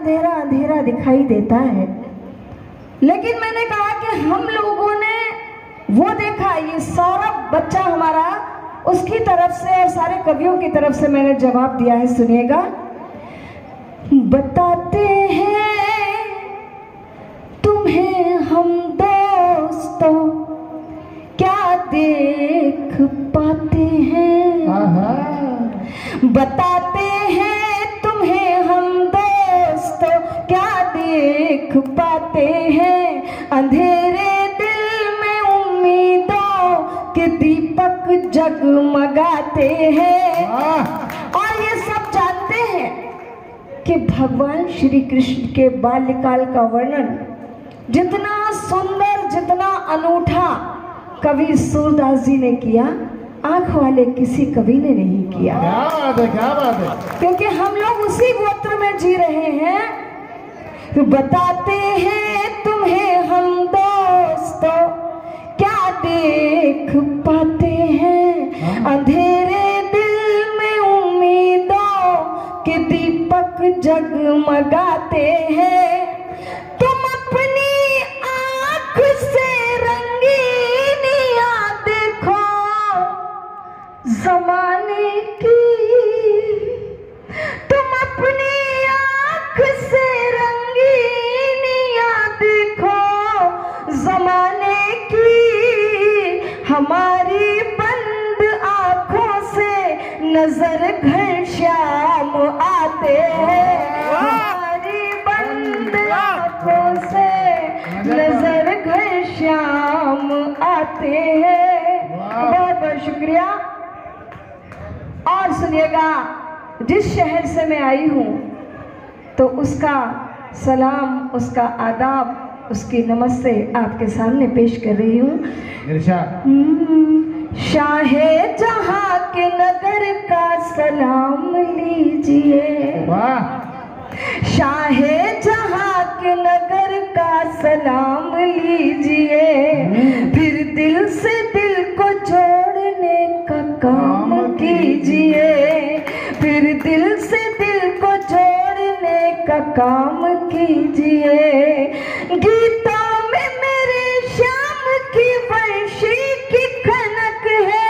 अंधेरा अंधेरा दिखाई देता है, लेकिन मैंने कहा कि हम लोगों ने वो देखा, ये सौरभ बच्चा हमारा, उसकी तरफ से और सारे कवियों की तरफ से मैंने जवाब दिया है। सुनिएगा। बताते हैं तुम्हें हम दोस्तों क्या देख पाते हैं, बताते हैं तुम्हें हम दोस्तों क्या देख पाते हैं, अंधेरे दिल में उम्मीदों के दीपक जगमगाते हैं। और ये सब जानते हैं कि भगवान श्री कृष्ण के बाल्यकाल का वर्णन जितना सुंदर, जितना अनूठा कवि सूरदास जी ने किया, आंख वाले किसी कवि ने नहीं किया। क्या बात है, क्या बात है। क्योंकि हम लोग उसी गोत्र में जी रहे हैं। बताते हैं तुम्हें हम दोस्तों क्या देख पाते हैं, अंधेरे दिल में उम्मीदों के दीपक जगमगाते हैं। तुम अपनी आंख से रंगीन याद देखो जमाने की, तुम अपनी आंख से रंगीन याद देखो जमाने की, हमारी बंद आंखों से नजर घनश्याम आते हैं, हमारी बंद आंखों से नजर घनश्याम आते हैं। बहुत बहुत शुक्रिया। और सुनिएगा, जिस शहर से मैं आई हूँ तो उसका सलाम, उसका आदाब, उसकी नमस्ते आपके सामने पेश कर रही हूँ। शाहे जहाँ के नगर का सलाम लीजिए, शाहे जहाँ के नगर का सलाम लीजिए, फिर दिल से दिल को जोड़ने का काम कीजिए, फिर दिल से दिल को जोड़ने का काम कीजिए। गीता में मेरे श्याम की वंशी की खनक है,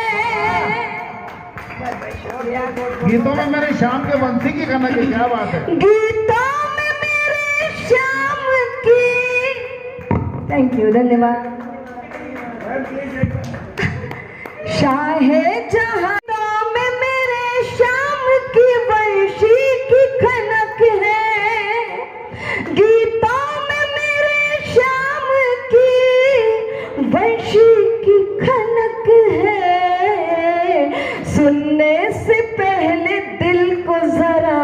गीतों में मेरे श्याम के वंशी की खनक है। क्या बात है। गीता में मेरे श्याम की, थैंक यू, धन्यवाद। शाहे जहाँ में मेरे श्याम की वंशी की खनक है, गीता में मेरे श्याम की वंशी की खनक है। सुनने से पहले दिल को जरा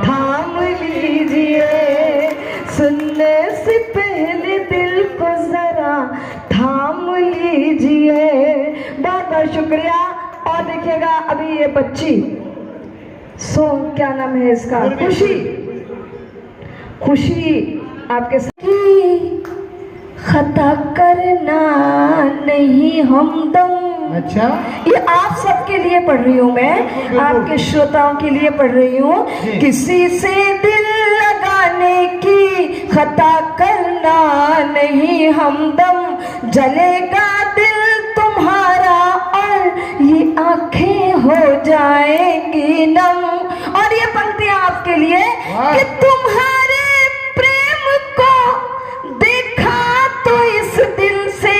थाम लीजिए, सुनने से पहले दिल को जरा थाम लीजिए। बहुत बहुत शुक्रिया। और देखिएगा, अभी ये बच्ची क्या नाम है इसका, खुशी, खुशी आपके साथ खता करना नहीं हमदम। अच्छा, ये आप सबके लिए पढ़ रही हूँ मैं, आपके श्रोताओं के लिए पढ़ रही हूँ। किसी से दिल लगाने की खता करना नहीं हमदम, जलेगा दिल तुम्हारा और ये आंखें हो जाएंगी नम। और ये पंक्तियां आपके लिए कि तुम्हारे प्रेम को देखा तो इस दिल से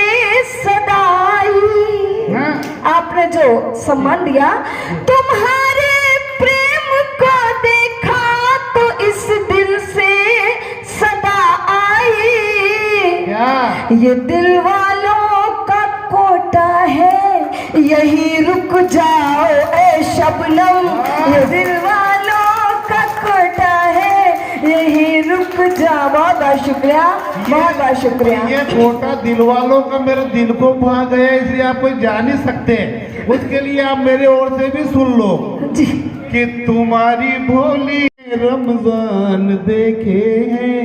सदाई, आपने जो सम्मान दिया, तुम्हारे प्रेम को देखा तो इस दिल से सदा आई। ये दिल वालों का कोटा है, यही रुक जाओ ए शबनम, ये दिल वालों का कोटा है, यही रुक जाओ। बहुत बहुत शुक्रिया, बहुत बहुत शुक्रिया। ये कोटा दिल वालों का मेरे दिल को भा गया, इसलिए आप कोई जा नहीं सकते। उसके लिए आप मेरे ओर से भी सुन लो जी। कि तुम्हारी भोली रमजान देखे हैं,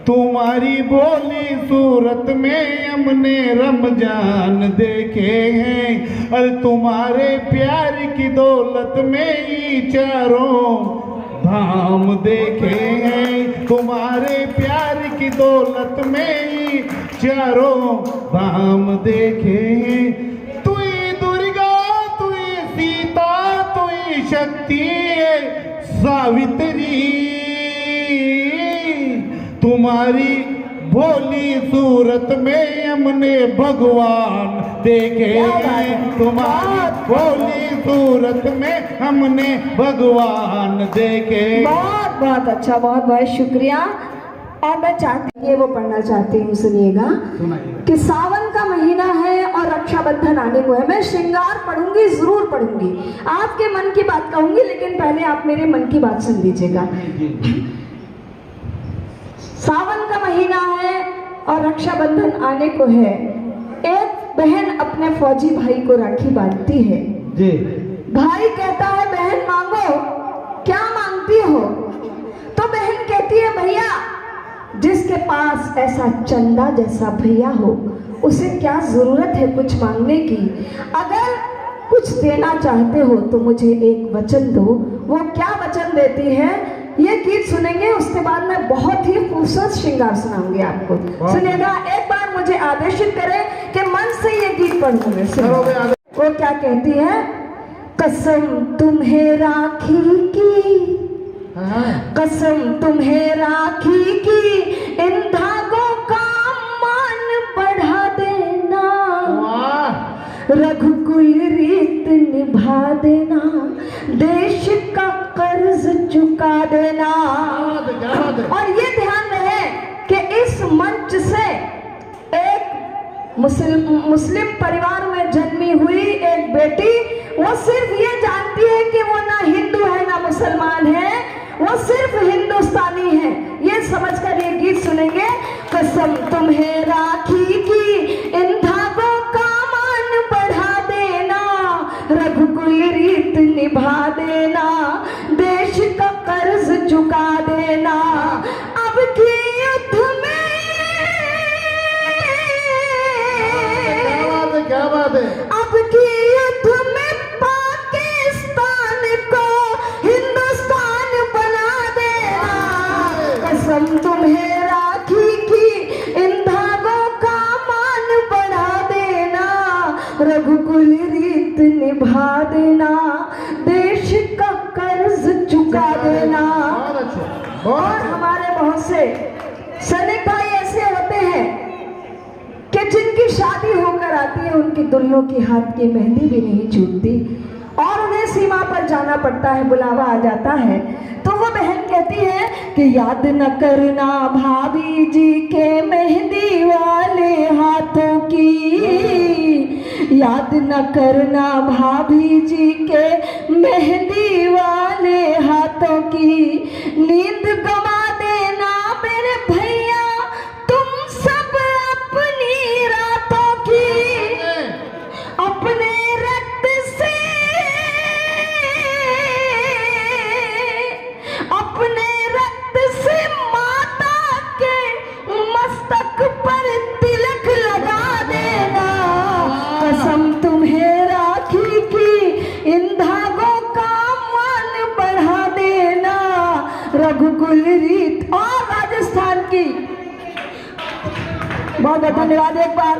तुम्हारी भोली सूरत में हमने रमजान देखे हैं, और तुम्हारे प्यार की दौलत में ही चारों धाम देखे हैं। तुम्हारे प्यार की दौलत में ही चारों धाम देखे हैं। तू ही दुर्गा, तू ही सीता, तू ही शक्ति सावित्री। तुम्हारी भोली सूरत में हमने भगवान देखे हैं। तुम्हारी भोली सूरत में हमने भगवान देखे। बहुत बहुत अच्छा, बहुत बहुत शुक्रिया। और मैं चाहती हूँ, वो पढ़ना चाहती हूँ, सुनिएगा कि सावन का महीना है और रक्षाबंधन आने को है। मैं श्रृंगार पढ़ूंगी, जरूर पढ़ूंगी, आपके मन की बात कहूंगी, लेकिन पहले आप मेरे मन की बात सुन लीजिएगा। सावन का महीना है और रक्षाबंधन आने को है। एक बहन अपने फौजी भाई को राखी बांधती है जी। भाई कहता है बहन मांगो, क्या मांगती हो? तो बहन कहती है भैया, जिसके पास ऐसा चंदा जैसा भैया हो उसे क्या जरूरत है कुछ मांगने की। अगर कुछ देना चाहते हो तो मुझे एक वचन दो। वो क्या वचन देती है ये गीत सुनेंगे, उसके बाद मैं बहुत ही खूबसूरत श्रृंगार सुनाऊंगी आपको। सुनिएगा, एक बार मुझे आदेशित करें कि मन से ये गीत पढ़ूंगे। वो क्या कहती है? कसम तुम्हें राखी की, कसम तुम्हें राखी की, इन धागों का मान बढ़ा देना, रघुकुल रीत निभा देना, देश का कर्ज चुका देना। और ये ध्यान रहे कि इस मंच से एक मुस्लिम परिवार में जन्मी हुई एक बेटी, वो सिर्फ ये जानती है कि वो ना हिंदू है ना मुसलमान है, वो सिर्फ हिंदुस्तानी है। ये समझकर ये गीत सुनेंगे। कसम तुम्हें राखी की, इन धागों का मान बढ़ा देना, रघुकुल रीत निभा देना, देश का कर्ज चुका देना। अब की युद्ध में क्या बात है? अब की युद्ध में पाकिस्तान को हिंदुस्तान बना देना। कसम तुम्हें राखी की, इन धागों का मान बढ़ा देना, रघुकुल रीत निभा देना, देश का कर्ज चुका देना। और हमारे बहुत से सैनिक भाई ऐसे होते हैं कि जिनकी शादी होकर आती है, उनकी दुल्हों की हाथ की मेहंदी भी नहीं छूटती और उन्हें सीमा पर जाना पड़ता है, बुलावा आ जाता है। तो वो बहन कहती है कि याद न करना भाभी जी के मेहंदी वाले हाथों की, याद न करना भाभी जी के मेहंदी वाले हाथों की, नींद गवा देना मेरे भैया तुम सब अपनी रातों की, अपने रक्त से, अपने रक्त से माता के मस्तक पर तिलक लगा देना। कसम तुम्हें राखी की, इन धागों का मान बढ़ा देना, रघुकुल रीत। और राजस्थान की बहुत बहुत धन्यवाद। एक बार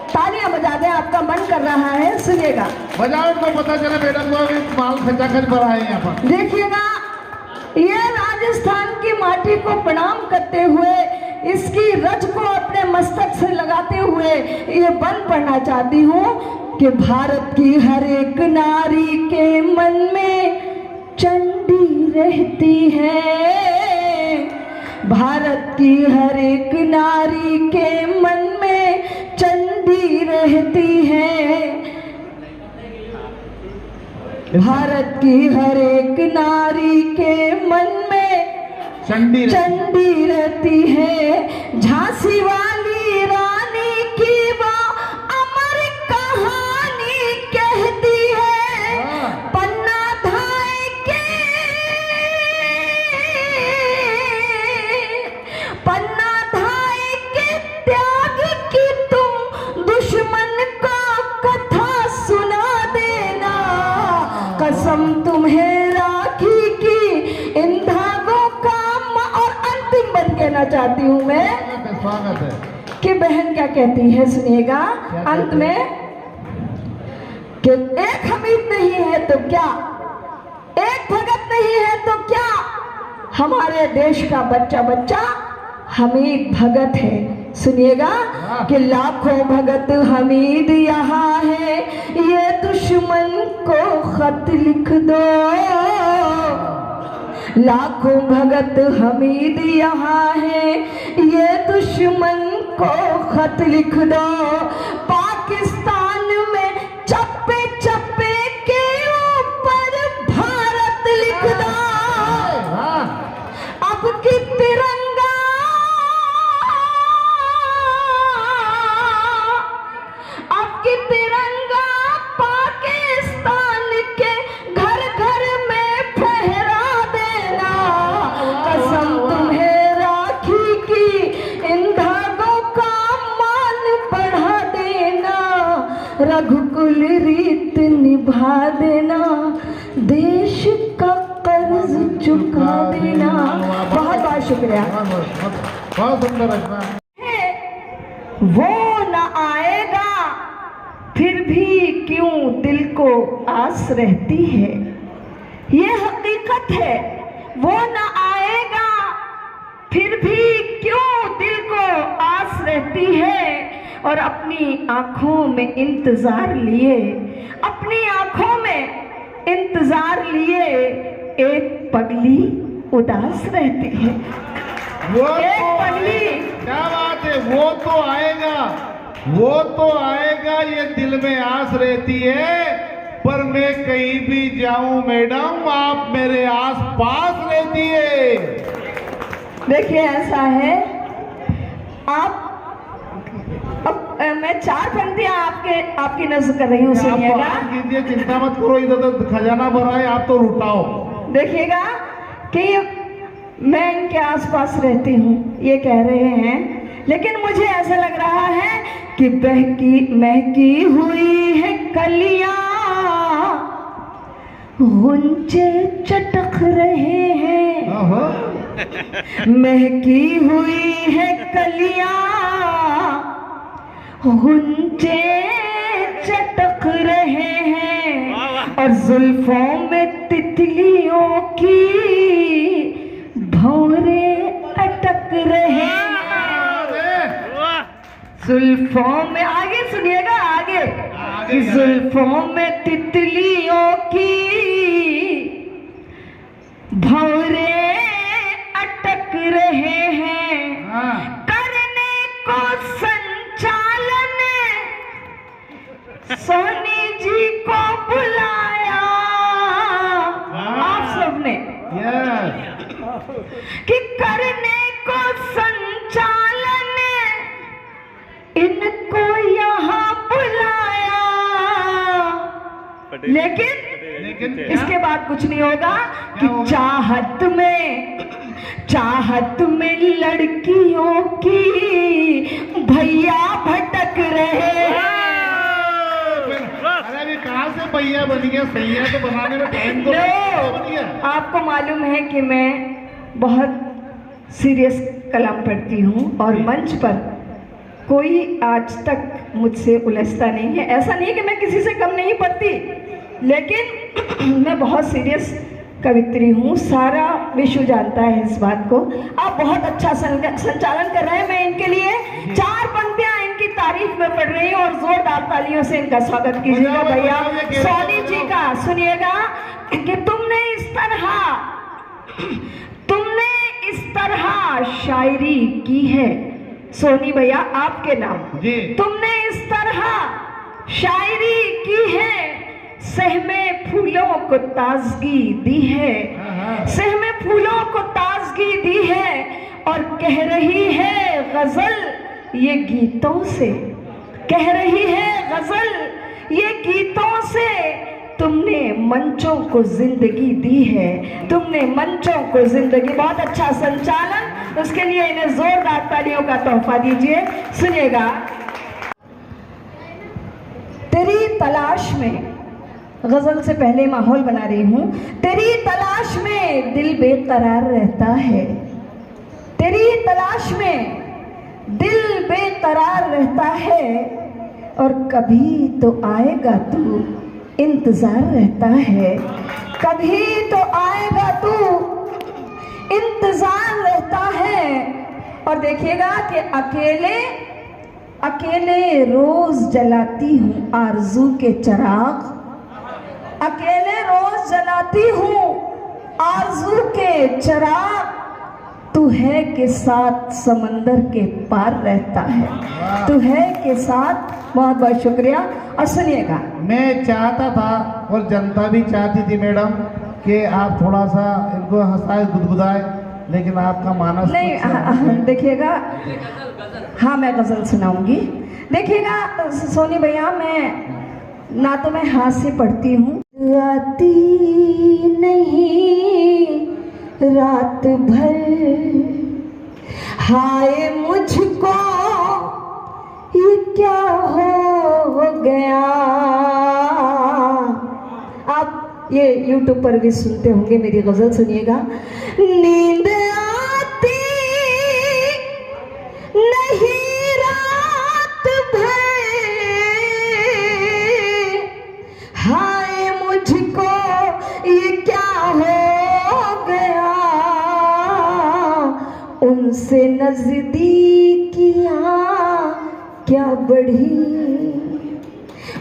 तालियां बजा दें, आपका मन कर रहा है, सुनिएगा। बजाओ तो पता चले बेटा को माल खचा कर पर आए यहाँ पर। देखिएगा, ये राजस्थान की माटी को प्रणाम करते हुए, इसकी रज को अपने मस्तक से लगाते हुए ये बंद पढ़ना चाहती हूँ कि भारत की हर एक नारी के मन में चंडी रहती है, भारत की हर एक नारी के मन में चंडी रहती है, भारत की हर एक नारी के मन में चंडी रहती है। झांसी वाली रानी की वो अमर कहानी कहती है, पन्ना धाय के, पन्ना धाय के त्याग की तुम दुश्मन को कथा सुना देना। कसम तुम्हें राखी की, इन धागों का और अंत कहना चाहती हूँ मैं स्वागत है। कि बहन क्या कहती है, सुनिएगा अंत में कि एक हमीद नहीं है तो क्या, एक भगत नहीं है तो क्या, हमारे देश का बच्चा बच्चा हमीद भगत है। सुनिएगा कि लाखों भगत हमीद यहाँ है, ये दुश्मन को खत लिख दो। लाखों भगत हमीद यहाँ है, ये दुश्मन को खत लिख दो। पाकिस्तान में चप्पे चप्पे के ऊपर भारत लिख दो। अब की तिरंगा, अब की तिरंगा पाकिस्तान के घर घर में फहरा देना। कसम तुम्हें राखी की, इन धागों का मान बढ़ा देना। रघुकुल रीत निभा देना, देश का कर्ज चुका देना। बहुत बहुत शुक्रिया। बहुत सुंदर है। वो न आएगा फिर भी क्यों दिल को आस रहती है, ये हकीकत है। वो न आएगा फिर भी क्यों दिल को आस रहती है। और अपनी आंखों में इंतजार लिए, अपनी आंखों में इंतजार लिए एक पगली उदास रहती है। वो एक तो पगली, क्या बात है, वो तो आएगा, वो तो आएगा, ये दिल में आस रहती है। पर मैं कहीं भी जाऊं मैडम, आप मेरे आस पास रहती है। देखिए ऐसा है, आप अब मैं 4 पंक्तियां आपकी नजर कर रही हूँ, सुनिएगा। कीजिए, चिंता मत करो, इधर तो खजाना भरा है, आप तो लुटाओ। देखिएगा कि मैं इनके आसपास रहती हूँ, ये कह रहे हैं, लेकिन मुझे ऐसा लग रहा है कि बहकी महकी हुई है कलियां, गुंजे चटक रहे हैं। महकी हुई है कलियां, गुंजे चटक रहे हैं। और जुल्फों में तितलियों की भौरे अटक रहे हैं। जुल्फों में, आगे सुनिएगा, आगे जुल्फों में तितलियों की भौरे अटक रहे हैं। करने को संचालन सोनी जी को बुलाया आप सबने, कि करने को संचालन इनको यहाँ बुलाया। लेकिन इसके बाद कुछ नहीं होगा कि चाहत में लड़कियों की भैया भटक रहे हैं। अरे अभी कहाँ से भैया बन गया, सैया तो बनाने में टाइम तो बन गया। आपको मालूम है कि मैं बहुत सीरियस कलाम पढ़ती हूँ और मंच पर कोई आज तक मुझसे उलझता नहीं है। ऐसा नहीं है कि मैं किसी से कम नहीं पढ़ती, लेकिन मैं बहुत सीरियस कवित्री हूँ, सारा विश्व जानता है इस बात को। आप बहुत अच्छा संचालन कर रहे हैं। मैं इनके लिए 4 पंक्तियां इनकी तारीफ में पढ़ रही हूँ और जोरदार तालियों से इनका स्वागत कीजिएगा भैया सोनी जी का। सुनिएगा कि तुमने इस तरह शायरी की है, सोनी भैया आपके नाम जी। तुमने इस तरह शायरी की है, सहमे फूलों को ताजगी दी है, सहमे फूलों को ताजगी दी है। और कह रही है गजल ये गीतों से, कह रही है गजल ये गीतों से। तुमने मंचों को जिंदगी दी है, तुमने मंचों को जिंदगी। बहुत अच्छा संचालन, उसके लिए इन्हें जोरदार तालियों का तोहफा दीजिए। सुनिएगा, तेरी तलाश में, गजल से पहले माहौल बना रही हूँ। तेरी तलाश में दिल बेकरार रहता है, तेरी तलाश में दिल बेकरार रहता है, और कभी तो आएगा तू इंतजार रहता है, कभी तो आएगा तू इंतजार रहता है। और देखिएगा कि अकेले अकेले रोज जलाती हूँ आरज़ू के चिराग, अकेले रोज जलाती हूँ आरज़ू के चिराग, तू है के साथ समंदर के पार रहता है, तू है के साथ। बहुत बहुत शुक्रिया। और सुनिएगा, मैं चाहता था और जनता भी चाहती थी मैडम कि आप थोड़ा सा इनको हंसाए गुदगुदाए, लेकिन आपका मानस नहीं, देखिएगा, हाँ मैं गज़ल सुनाऊंगी। देखिएगा सोनी भैया, मैं ना तो मैं हास्य पढ़ती हूँ, आती नहीं रात भर, हाय मुझको ये क्या हो गया। आप ये YouTube पर भी सुनते होंगे मेरी गज़ल, सुनिएगा। नींद आती नहीं रात भर, हाय मुझको ये क्या हो गया। उनसे नजदीकियां क्या बढ़ी,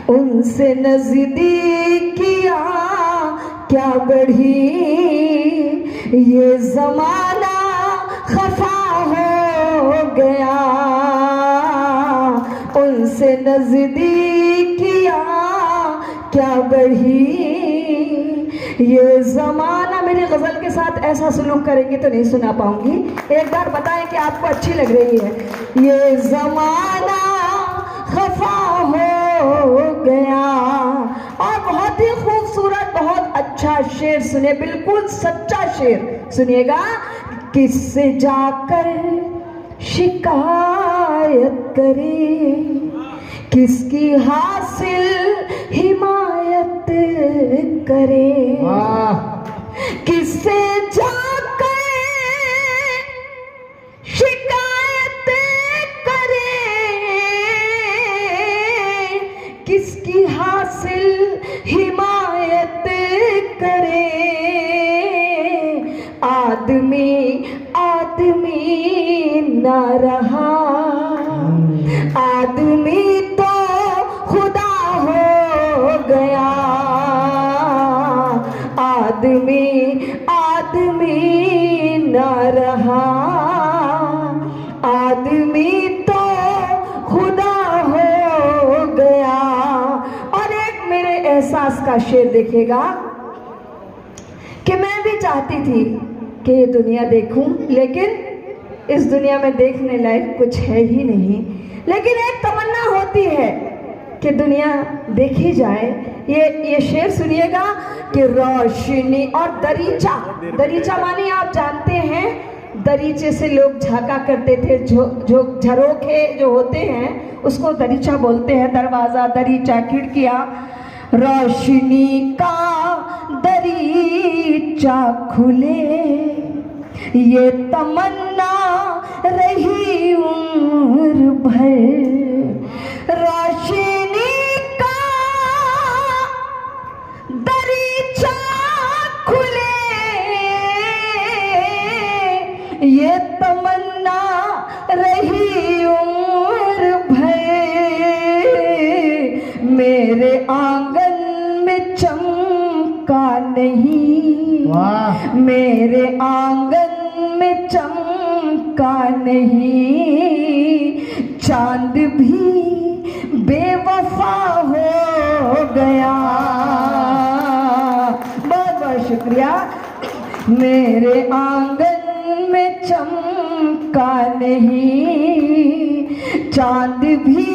उनसे नजदीकियां क्या बढ़ी, ये जमाना खफा हो गया। उनसे नजदीकियां क्या बढ़ी, ये जमाना। मेरी गजल के साथ ऐसा सलूक करेंगे तो नहीं सुना पाऊंगी, एक बार बताएं कि आपको अच्छी लग रही है। ये जमाना खफा हो गया। और बहुत ही खूबसूरत, बहुत अच्छा शेर सुने, बिल्कुल सच्चा शेर सुनिएगा। किससे जाकर शिकायत करे, किसकी हासिल हिमायत करे, किससे जाकर शिकायत करे, किसकी हासिल हिमायत करे। आदमी आदमी ना रहा, आदमी तो खुदा हो गया। आदमी आदमी ना रहा, आदमी तो खुदा हो गया। और एक मेरे एहसास का शेर देखिएगा कि मैं भी चाहती थी कि ये दुनिया देखूं, लेकिन इस दुनिया में देखने लायक कुछ है ही नहीं। लेकिन एक तमन्ना होती है कि दुनिया देखी जाए। ये शेर सुनिएगा कि रोशनी और दरीचा, दरीचा माने आप जानते हैं, दरीचे से लोग झांका करते थे, जो झरोखे जो होते हैं उसको दरीचा बोलते हैं। दरवाजा, दरीचा, खिड़कियाँ। रोशनी का दरीचा खुले, ये तमन्ना रही उम्र भर। रोशनी का दरीचा खुले, ये तमन्ना रही उम्र भर। मेरे आंगन में चमका नहीं, मेरे आंगन में चमका नहीं, चांद भी बेवफा हो गया। बहुत बहुत शुक्रिया। मेरे आंगन में चमका नहीं, चांद भी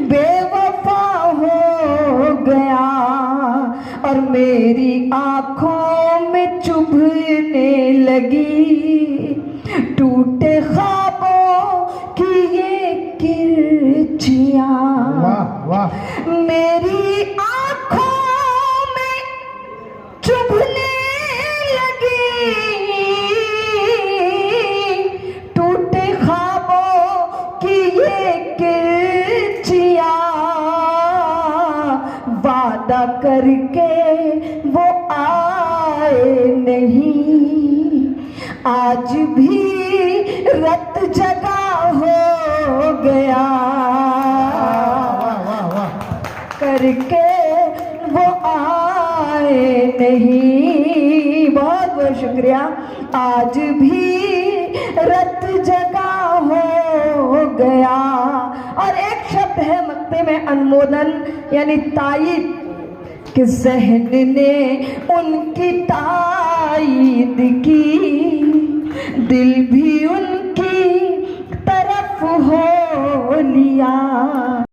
बेवफा हो गया। और मेरी आँखों में चुभने लगी टूटे ख्वाबों की ये किरचियाँ। मेरी आँखों में चुभने लगी टूटे करके वो आए नहीं, आज भी रत जगा हो गया। करके वो आए नहीं, बहुत बहुत शुक्रिया। आज भी रत जगा हो गया। और एक शब्द है मक्ते में अनुमोदन यानी तायीद कि ज़हन ने उनकी तायीद की, दिल भी उनकी तरफ हो लिया।